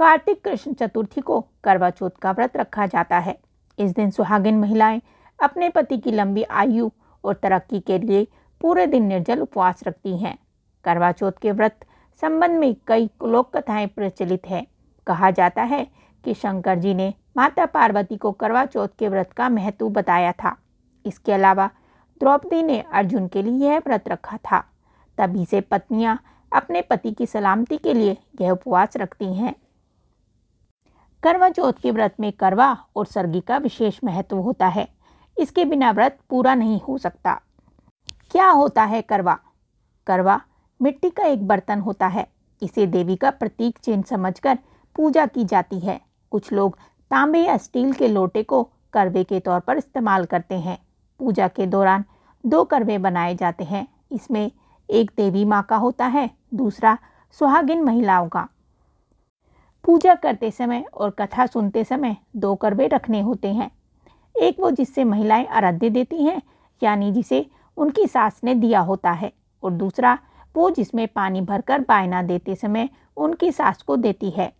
कार्तिक कृष्ण चतुर्थी को करवा चौथ का व्रत रखा जाता है। इस दिन सुहागिन महिलाएं अपने पति की लंबी आयु और तरक्की के लिए पूरे दिन निर्जल उपवास रखती हैं। करवा चौथ के व्रत संबंध में कई लोक कथाएं प्रचलित है। कहा जाता है कि शंकर जी ने माता पार्वती को करवा चौथ के व्रत का महत्व बताया था। इसके अलावा द्रौपदी ने अर्जुन के लिए यह व्रत रखा था। तभी से पत्नियां अपने पति की सलामती के लिए यह उपवास रखती हैं। करवा चौथ के व्रत में करवा और सरगी का विशेष महत्व होता है। इसके बिना व्रत पूरा नहीं हो सकता। क्या होता है करवा? करवा मिट्टी का एक बर्तन होता है। इसे देवी का प्रतीक चिन्ह समझकर पूजा की जाती है। कुछ लोग तांबे या स्टील के लोटे को करवे के तौर पर इस्तेमाल करते हैं। पूजा के दौरान 2 करवे बनाए जाते हैं। इसमें एक देवी माँ का होता है, दूसरा सुहागिन महिलाओं का। पूजा करते समय और कथा सुनते समय 2 करवे रखने होते हैं। एक वो जिससे महिलाएं आराध्य देती हैं, यानी जिसे उनकी सास ने दिया होता है, और दूसरा वो जिसमें पानी भरकर बायना देते समय उनकी सास को देती है।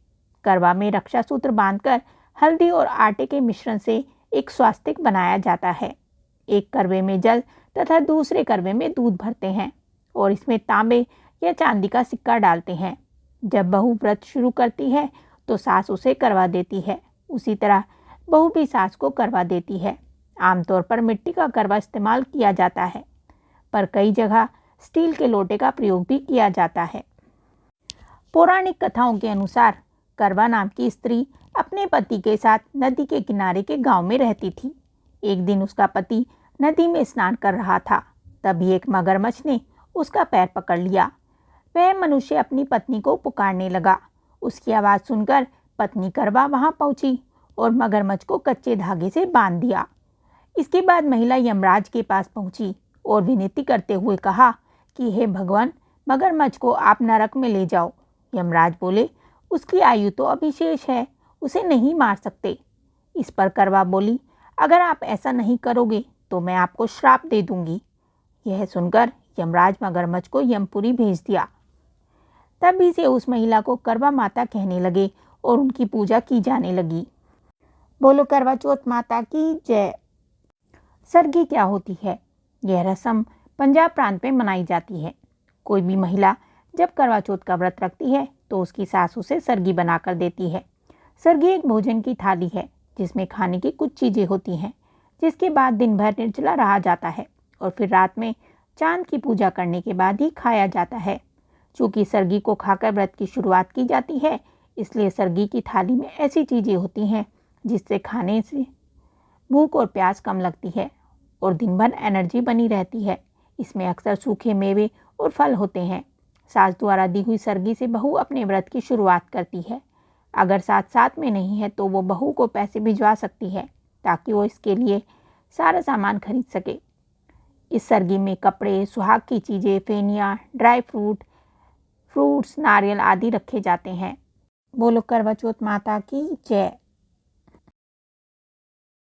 करवा में रक्षा सूत्र बांधकर हल्दी और आटे के मिश्रण से एक स्वास्तिक बनाया जाता है। एक करवे में जल तथा दूसरे करवे में दूध भरते हैं और इसमें तांबे या चांदी का सिक्का डालते हैं। जब बहू व्रत शुरू करती है तो सास उसे करवा देती है। उसी तरह बहू भी सास को करवा देती है। आमतौर पर मिट्टी का करवा इस्तेमाल किया जाता है, पर कई जगह स्टील के लोटे का प्रयोग भी किया जाता है। पौराणिक कथाओं के अनुसार करवा नाम की स्त्री अपने पति के साथ नदी के किनारे के गांव में रहती थी। एक दिन उसका पति नदी में स्नान कर रहा था। तभी एक मगरमच्छ ने उसका पैर पकड़ लिया। वह मनुष्य अपनी पत्नी को पुकारने लगा। उसकी आवाज़ सुनकर पत्नी करवा वहां पहुंची और मगरमच्छ को कच्चे धागे से बांध दिया। इसके बाद महिला यमराज के पास पहुंची और विनती करते हुए कहा कि हे भगवान, मगरमच्छ को आप नरक में ले जाओ। यमराज बोले, उसकी आयु तो अभी शेष है, उसे नहीं मार सकते। इस पर करवा बोली, अगर आप ऐसा नहीं करोगे तो मैं आपको श्राप दे दूंगी। यह सुनकर यमराज मगरमच्छ को यमपुरी भेज दिया। तभी से उस महिला को करवा माता कहने लगे और उनकी पूजा की जाने लगी। बोलो करवा चौथ माता की जय। सरगी क्या होती है? यह रस्म पंजाब प्रांत में मनाई जाती है। कोई भी महिला जब करवा चौथ का व्रत रखती है तो उसकी सास उसे सरगी बनाकर देती है। सरगी एक भोजन की थाली है जिसमें खाने की कुछ चीज़ें होती हैं, जिसके बाद दिन भर निर्जला रहा जाता है और फिर रात में चांद की पूजा करने के बाद ही खाया जाता है। चूँकि सरगी को खाकर व्रत की शुरुआत की जाती है, इसलिए सरगी की थाली में ऐसी चीज़ें होती हैं जिससे खाने से भूख और प्यास कम लगती है और दिन भर एनर्जी बनी रहती है। इसमें अक्सर सूखे मेवे और फल होते हैं। सास द्वारा दी हुई सरगी से बहू अपने व्रत की शुरुआत करती है। अगर साथ में नहीं है तो वो बहू को पैसे भिजवा सकती है ताकि वो इसके लिए सारा सामान खरीद सके। इस सरगी में कपड़े, सुहाग की चीज़ें, फेनिया, ड्राई फ्रूट्स, नारियल आदि रखे जाते हैं। बोलो करवा चौथ माता की जय।